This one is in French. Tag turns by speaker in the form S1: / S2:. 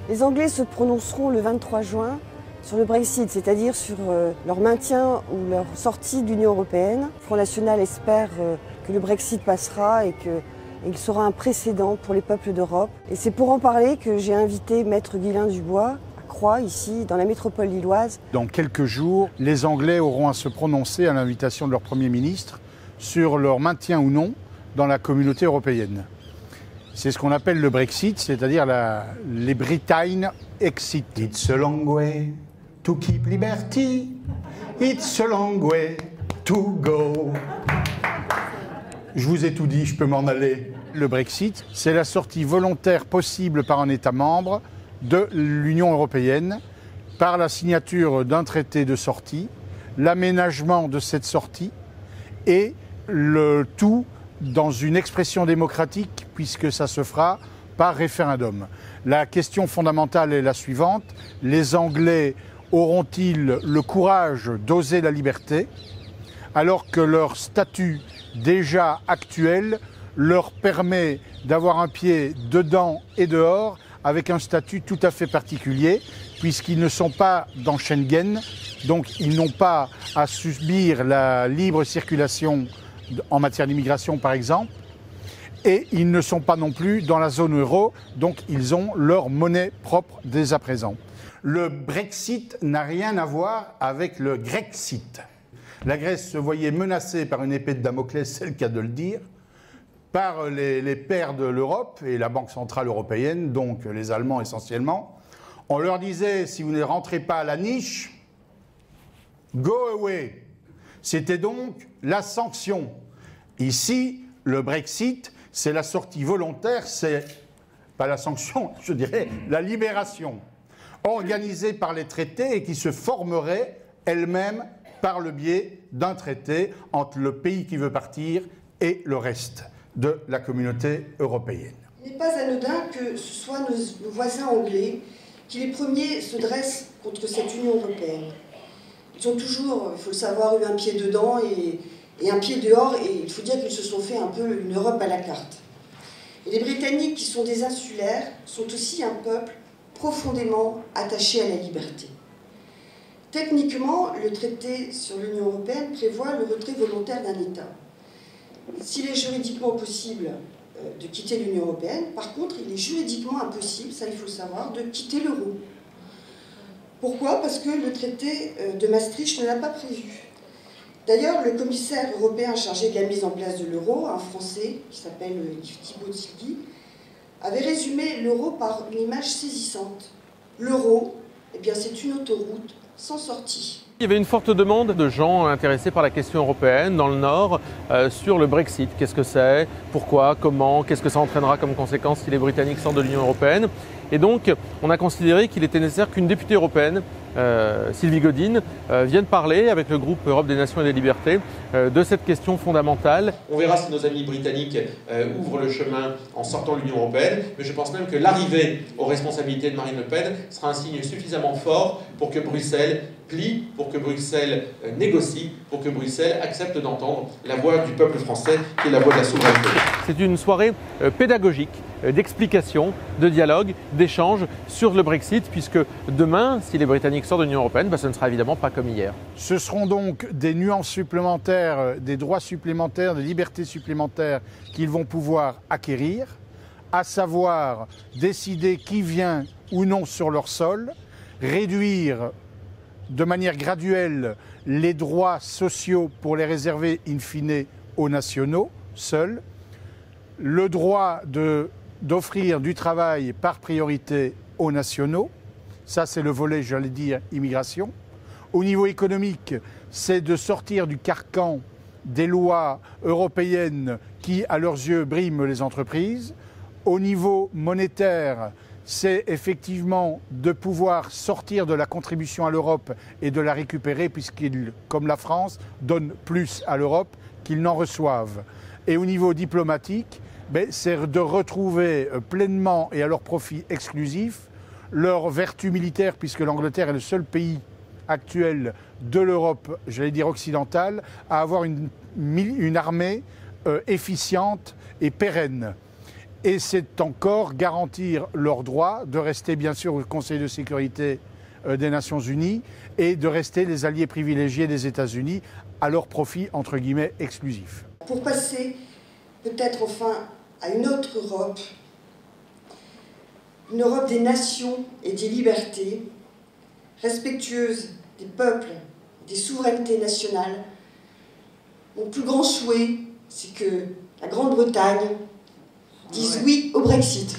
S1: Les Anglais se prononceront le 23 juin sur le Brexit, c'est-à-dire sur leur maintien ou leur sortie de l'Union européenne. Le Front National espère que le Brexit passera et qu'il sera un précédent pour les peuples d'Europe. Et c'est pour en parler que j'ai invité Maître Guylain Dubois à Croix, ici, dans la métropole lilloise.
S2: Dans quelques jours, les Anglais auront à se prononcer à l'invitation de leur Premier ministre sur leur maintien ou non dans la communauté européenne. C'est ce qu'on appelle le Brexit, c'est-à-dire les Britain exit.
S3: It's a long way to keep liberty. It's a long way to go. Je vous ai tout dit, je peux m'en aller.
S2: Le Brexit, c'est la sortie volontaire possible par un État membre de l'Union européenne par la signature d'un traité de sortie, l'aménagement de cette sortie et le tout dans une expression démocratique puisque ça se fera par référendum. La question fondamentale est la suivante. Les Anglais auront-ils le courage d'oser la liberté alors que leur statut déjà actuel leur permet d'avoir un pied dedans et dehors avec un statut tout à fait particulier puisqu'ils ne sont pas dans Schengen, donc ils n'ont pas à subir la libre circulation en matière d'immigration par exemple, et ils ne sont pas non plus dans la zone euro, donc ils ont leur monnaie propre dès à présent.
S3: Le Brexit n'a rien à voir avec le Grexit.
S2: La Grèce se voyait menacée par une épée de Damoclès, c'est le cas de le dire, par les pères de l'Europe et la Banque Centrale Européenne, donc les Allemands essentiellement. On leur disait, si vous ne rentrez pas à la niche, go away. C'était donc la sanction. Ici, le Brexit, c'est la sortie volontaire, c'est pas la sanction, je dirais la libération, organisée par les traités et qui se formerait elle-même par le biais d'un traité entre le pays qui veut partir et le reste de la communauté européenne.
S1: Il n'est pas anodin que ce soit nos voisins anglais qui les premiers se dressent contre cette Union européenne. Ils ont toujours, il faut le savoir, eu un pied dedans et un pied dehors, et il faut dire qu'ils se sont fait un peu une Europe à la carte. Et les Britanniques, qui sont des insulaires, sont aussi un peuple profondément attaché à la liberté. Techniquement, le traité sur l'Union européenne prévoit le retrait volontaire d'un État. S'il est juridiquement possible de quitter l'Union européenne, par contre, il est juridiquement impossible, ça il faut le savoir, de quitter l'euro. Pourquoi? Parce que le traité de Maastricht ne l'a pas prévu. D'ailleurs, le commissaire européen chargé de la mise en place de l'euro, un Français qui s'appelle Thibaut Tilly, avait résumé l'euro par une image saisissante. L'euro, eh bien, c'est une autoroute sans sortie.
S4: Il y avait une forte demande de gens intéressés par la question européenne dans le Nord sur le Brexit. Qu'est-ce que c'est? Pourquoi? Comment? Qu'est-ce que ça entraînera comme conséquence si les Britanniques sortent de l'Union européenne? Et donc, on a considéré qu'il était nécessaire qu'une députée européenne, Sylvie Godin, vienne parler avec le groupe Europe des Nations et des Libertés de cette question fondamentale.
S5: On verra si nos amis britanniques ouvrent le chemin en sortant de l'Union européenne, mais je pense même que l'arrivée aux responsabilités de Marine Le Pen sera un signe suffisamment fort pour que Bruxelles plie, pour que Bruxelles négocie, pour que Bruxelles accepte d'entendre la voix du peuple français, qui est la voix de la souveraineté.
S4: C'est une soirée pédagogique, d'explication, de dialogue, d'échange sur le Brexit, puisque demain, si les Britanniques sortent de l'Union européenne, ce ne sera évidemment pas comme hier.
S2: Ce seront donc des nuances supplémentaires, des droits supplémentaires, des libertés supplémentaires qu'ils vont pouvoir acquérir, à savoir décider qui vient ou non sur leur sol, réduire de manière graduelle les droits sociaux pour les réserver in fine aux nationaux seuls, le droit d'offrir du travail par priorité aux nationaux, ça c'est le volet, j'allais dire, immigration. Au niveau économique, c'est de sortir du carcan des lois européennes qui, à leurs yeux, briment les entreprises. Au niveau monétaire, c'est effectivement de pouvoir sortir de la contribution à l'Europe et de la récupérer puisqu'ils, comme la France, donnent plus à l'Europe qu'ils n'en reçoivent. Et au niveau diplomatique, c'est de retrouver pleinement et à leur profit exclusif leur vertu militaire puisque l'Angleterre est le seul pays actuel de l'Europe, j'allais dire occidentale, à avoir une armée efficiente et pérenne. Et c'est encore garantir leur droit de rester bien sûr au Conseil de sécurité des Nations Unies et de rester les alliés privilégiés des États-Unis à leur profit, entre guillemets, exclusif.
S1: Pour passer peut-être enfin à une autre Europe, une Europe des nations et des libertés, respectueuse des peuples, des souverainetés nationales, mon plus grand souhait, c'est que la Grande-Bretagne dise oui au Brexit.